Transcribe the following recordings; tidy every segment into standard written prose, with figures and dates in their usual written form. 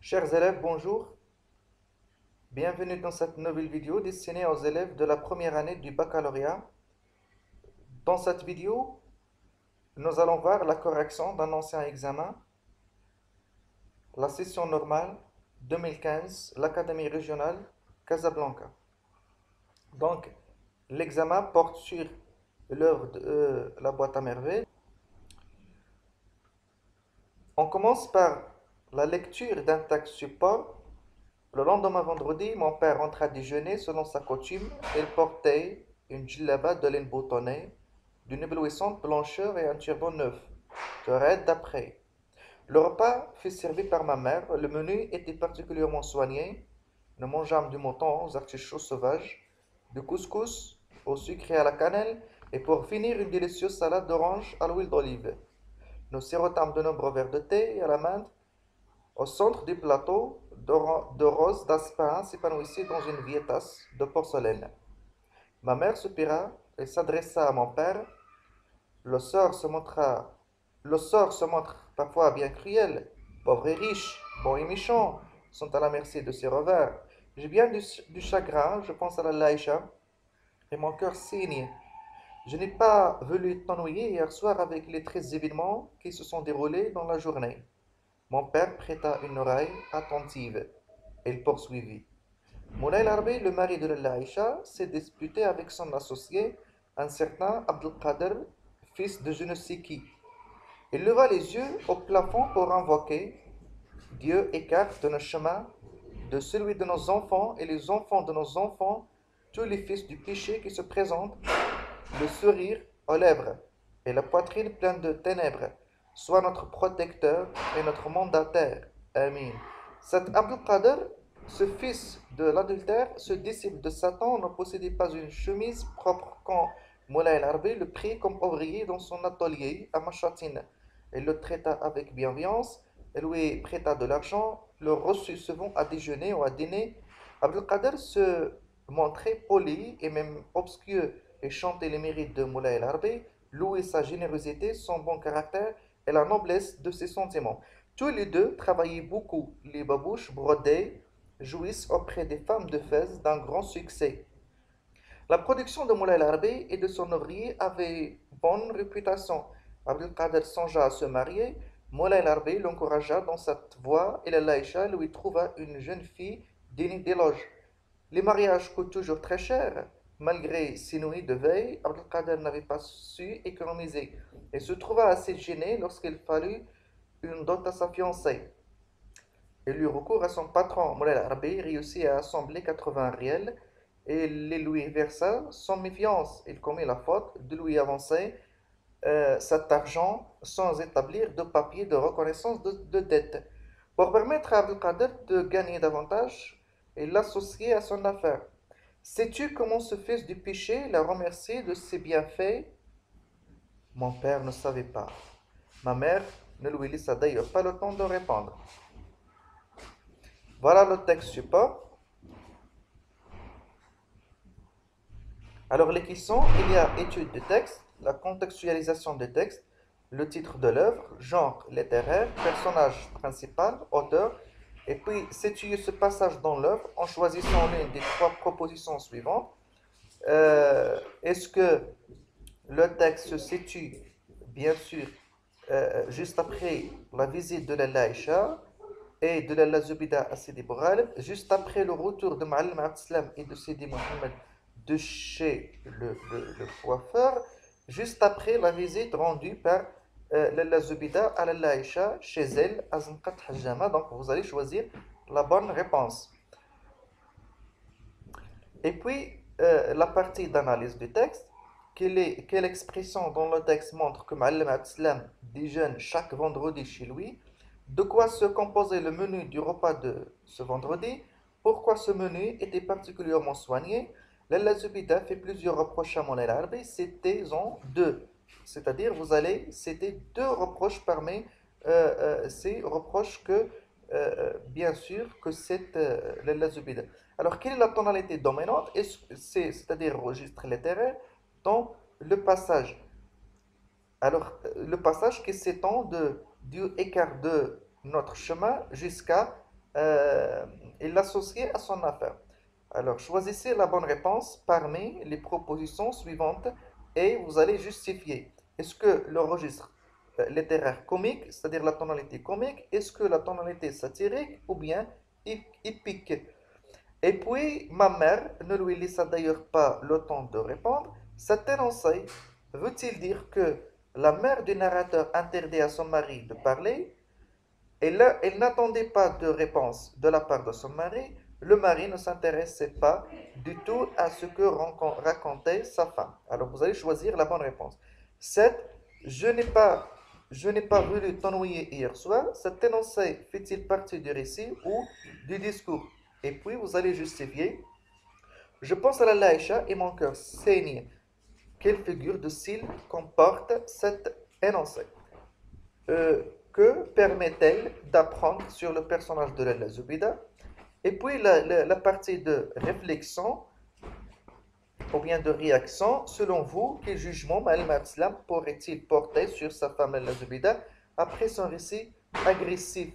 Chers élèves, bonjour. Bienvenue dans cette nouvelle vidéo destinée aux élèves de la première année du baccalauréat. Dans cette vidéo, nous allons voir la correction d'un ancien examen, la session normale 2015, l'Académie régionale Casablanca. Donc, l'examen porte sur l'œuvre de la boîte à merveilles. On commence par la lecture d'un texte support. Le lendemain vendredi, mon père rentra déjeuner selon sa coutume. Il portait une djellaba de laine boutonnée, d'une éblouissante blancheur et un turban neuf, de raide d'après. Le repas fut servi par ma mère. Le menu était particulièrement soigné. Nous mangeâmes du mouton aux artichauts sauvages, du couscous au sucre et à la cannelle, et pour finir, une délicieuse salade d'orange à l'huile d'olive. Nous sirotâmes de nombreux verres de thé et à la menthe. Au centre du plateau, de roses d'aspin s'épanouissaient dans une vieille tasse de porcelaine. Ma mère soupira et s'adressa à mon père. Le sort se montra, le sort se montre parfois bien cruel. Pauvres et riches, bons et méchants, sont à la merci de ses revers. J'ai bien du chagrin, je pense à la Laïcha, et mon cœur saigne. Je n'ai pas voulu t'ennuyer hier soir avec les 13 événements qui se sont déroulés dans la journée. Mon père prêta une oreille attentive. Il poursuivit. Moulay Larbi, le mari de Laïcha, s'est disputé avec son associé, un certain Abdelkader, fils de je ne sais qui. Il leva les yeux au plafond pour invoquer. Dieu écarte de nos chemins, de celui de nos enfants et les enfants de nos enfants, tous les fils du péché qui se présentent, le sourire aux lèvres et la poitrine pleine de ténèbres, soit notre protecteur et notre mandataire. Amin. Cet Abdelkader, ce fils de l'adultère, ce disciple de Satan, ne possédait pas une chemise propre quand Moulay el-Harbi le prit comme ouvrier dans son atelier à Machatine. Il le traita avec bienveillance, il lui prêta de l'argent, le reçut souvent à déjeuner ou à dîner. Abdelkader se montrait poli et même obscur et chantait les mérites de Moulay el-Harbi, louait sa générosité, son bon caractère et la noblesse de ses sentiments. Tous les deux travaillaient beaucoup. Les babouches brodées jouissent auprès des femmes de Fès d'un grand succès. La production de Moulay el-Harbi et de son ouvrier avait bonne réputation. Abdelkader songea à se marier. Moulay el-Harbi l'encouragea dans cette voie et la Laïcha lui trouva une jeune fille digne d'éloge. Les mariages coûtent toujours très cher. Malgré ses nuits de veille, Abdelkader n'avait pas su économiser et se trouva assez gêné lorsqu'il fallut une dot à sa fiancée. Il eut recours à son patron, Moulay el-Harbi, réussit à assembler 80 riels et les lui versa sans méfiance. Il commit la faute de lui avancer cet argent sans établir de papier de reconnaissance de dette. Pour permettre à Abdelkader de gagner davantage, il l'associait à son affaire. Sais-tu comment ce fils du péché l'a remercié de ses bienfaits? Mon père ne savait pas. Ma mère ne lui laissa d'ailleurs pas le temps de répondre. Voilà le texte support. Alors les questions, il y a étude de texte, la contextualisation des textes, le titre de l'œuvre, genre littéraire, personnage principal, auteur, et puis situer ce passage dans l'œuvre en choisissant l'une des trois propositions suivantes. Est-ce que le texte se situe, bien sûr, juste après la visite de la Laïcha et de la Zubida à Sidi Bouraleb, juste après le retour de Ma'alem Abdeslam et de Sidi Mohamed de chez le coiffeur, juste après la visite rendue par la Zubida à la Laïcha chez elle, à Zanqat Hajjama. Donc vous allez choisir la bonne réponse. Et puis, la partie d'analyse du texte, quelle expression dans le texte montre que Ma'alem Abdeslam déjeune chaque vendredi chez lui, de quoi se composait le menu du repas de ce vendredi, pourquoi ce menu était particulièrement soigné. Lalla Zubida fait plusieurs reproches à Moulay el-Harbi, c'était en deux. C'est-à-dire, vous allez citer deux reproches parmi ces reproches que, bien sûr, que c'est Lalla Zubida. Alors, quelle est la tonalité dominante? C'est-à-dire le registre littéraire dans le passage. Alors, le passage qui s'étend du écart de notre chemin jusqu'à euh, il l'associait à son affaire. Alors, choisissez la bonne réponse parmi les propositions suivantes et vous allez justifier. Est-ce que le registre littéraire comique, c'est-à-dire la tonalité comique, est-ce que la tonalité satirique ou bien épique? Et puis, ma mère ne lui laissa d'ailleurs pas le temps de répondre. Cet énoncé veut-il dire que la mère du narrateur interdit à son mari de parler? Et là, elle n'attendait pas de réponse de la part de son mari. Le mari ne s'intéressait pas du tout à ce que racontait sa femme. Alors, vous allez choisir la bonne réponse. 7. Je n'ai pas, je n'ai pas voulu t'ennuyer hier soir. Cet énoncé fait-il partie du récit ou du discours? Et puis, vous allez justifier. Je pense à la Laïcha et mon cœur saigne. Quelle figure de style comporte cet énoncé? Euh, que permet-elle d'apprendre sur le personnage de la Zubida? Et puis la partie de réflexion ou bien de réaction, selon vous, quel jugement Ma'al Islam pourrait-il porter sur sa femme la Zubida après son récit agressif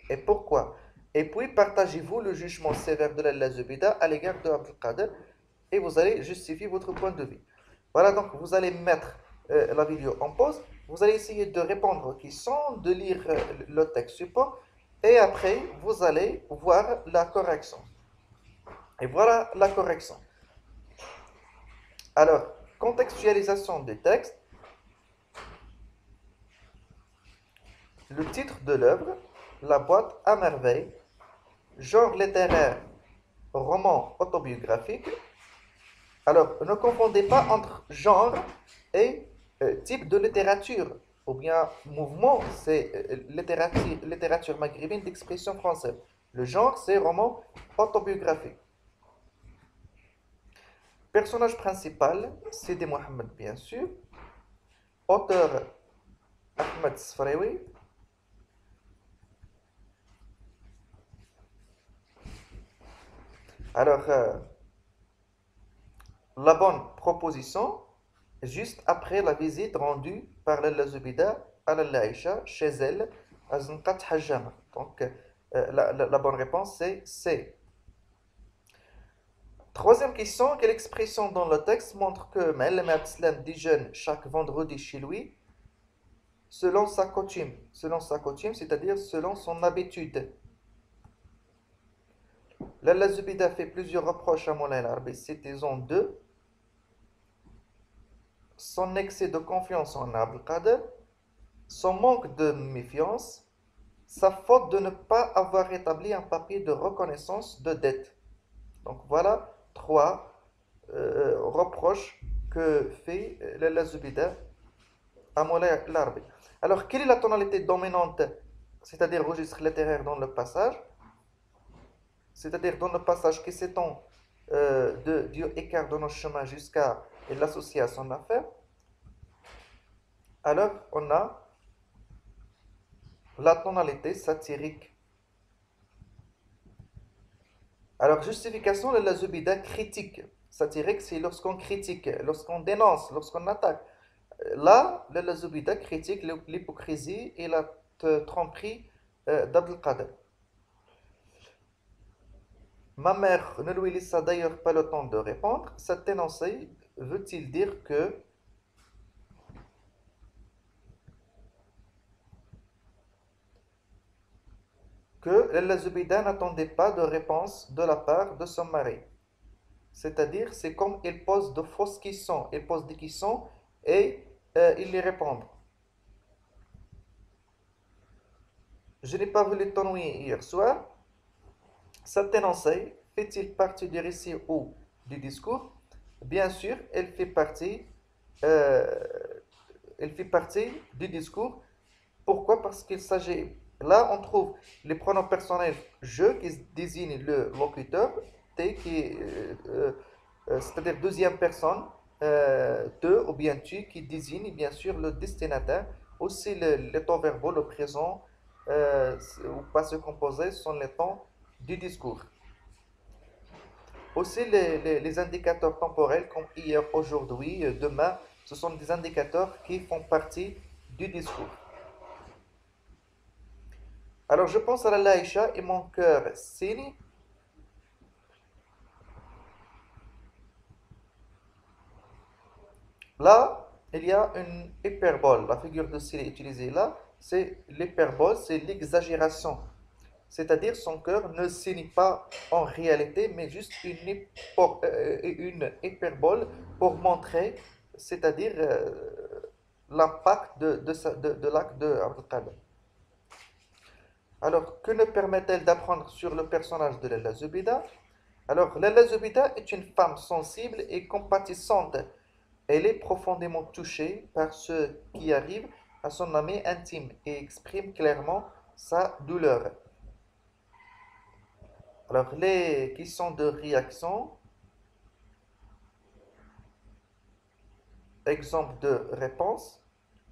et pourquoi? Et puis partagez-vous le jugement sévère de la Zubida à l'égard de Abdul Qadir et vous allez justifier votre point de vue. Voilà, donc vous allez mettre la vidéo en pause, vous allez essayer de répondre aux questions, de lire le texte support, et après, vous allez voir la correction. Et voilà la correction. Alors, contextualisation du texte, le titre de l'œuvre, la boîte à merveille, genre littéraire, roman autobiographique. Alors, ne confondez pas entre genre et type de littérature, ou bien mouvement, c'est littérature maghrébine d'expression française. Le genre, c'est roman autobiographique. Personnage principal, Sidi Mohamed, bien sûr. Auteur, Ahmed Sfraoui. Alors, la bonne proposition, juste après la visite rendue par la Zubida à la Laïcha chez elle, à Zanqat Hajjama. Donc, la bonne réponse, c'est C. Troisième question, quelle expression dans le texte montre que Ma'alem Abdeslam déjeune chaque vendredi chez lui selon sa coutume, c'est-à-dire selon son habitude. Lalla Zubida fait plusieurs reproches à Moulay al-Arabi, citez-en deux. Son excès de confiance en Abdel Qadir, son manque de méfiance, sa faute de ne pas avoir établi un papier de reconnaissance de dette. Donc voilà trois reproches que fait Lalla Zubida à Moulay al-Arabi. Alors, quelle est la tonalité dominante, c'est-à-dire registre littéraire dans le passage? C'est-à-dire dans le passage qui s'étend de Dieu écart de nos chemins jusqu'à l'associer à son affaire. Alors, on a la tonalité satirique. Alors, justification de la Zubida critique. Satirique, c'est lorsqu'on critique, lorsqu'on dénonce, lorsqu'on attaque. Là, la Zubida critique l'hypocrisie et la tromperie d'Abdel Qadir. Ma mère ne lui laissa d'ailleurs pas le temps de répondre. Cet énoncé veut-il dire que la Zubida n'attendait pas de réponse de la part de son mari? C'est-à-dire, c'est comme il pose de fausses questions. Il pose des questions et il les répond. Je n'ai pas voulu t'ennuyer hier soir. Cet énoncé fait-il partie du récit ou du discours? Bien sûr, euh, elle fait partie du discours. Pourquoi? Parce qu'il s'agit, là on trouve les pronoms personnels je qui désigne le locuteur, t qui est, c'est-à-dire deuxième personne, te ou bien tu qui désigne bien sûr le destinataire. Aussi les temps verbaux, le présent ou passé composé sont les temps du discours. Aussi les indicateurs temporels comme hier, aujourd'hui, demain, ce sont des indicateurs qui font partie du discours. Alors, je pense à la Laïcha et mon cœur saigne. Là, il y a une hyperbole. La figure de style utilisée là, c'est l'hyperbole, c'est l'exagération. C'est-à-dire son cœur ne saigne pas en réalité, mais juste une hyperbole pour montrer, c'est-à-dire l'impact de l'acte de Abdelkader. Alors, que nous permet-elle d'apprendre sur le personnage de Lalla Zubida? Alors, Lalla Zubida est une femme sensible et compatissante. Elle est profondément touchée par ce qui arrive à son ami intime et exprime clairement sa douleur. Alors, les questions de réaction, exemple de réponse,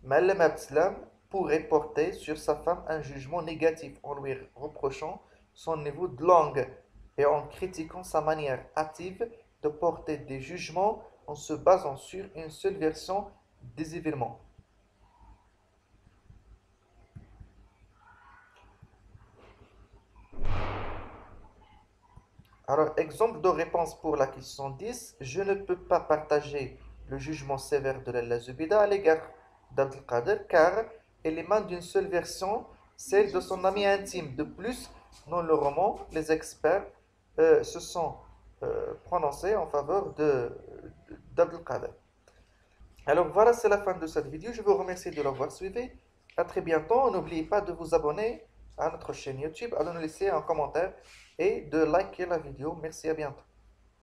Malem Abdeslam pourrait porter sur sa femme un jugement négatif en lui reprochant son niveau de langue et en critiquant sa manière hâtive de porter des jugements en se basant sur une seule version des événements. Alors, exemple de réponse pour la question 10, je ne peux pas partager le jugement sévère de la Zubida à l'égard d'Abdelkader car elle émane d'une seule version, celle de son ami intime. De plus, dans le roman, les experts se sont prononcés en faveur d'Abdelkader. Alors voilà, c'est la fin de cette vidéo. Je vous remercie de l'avoir suivi. À très bientôt. N'oubliez pas de vous abonner à notre chaîne YouTube, à nous laisser un commentaire et de liker la vidéo. Merci, à bientôt.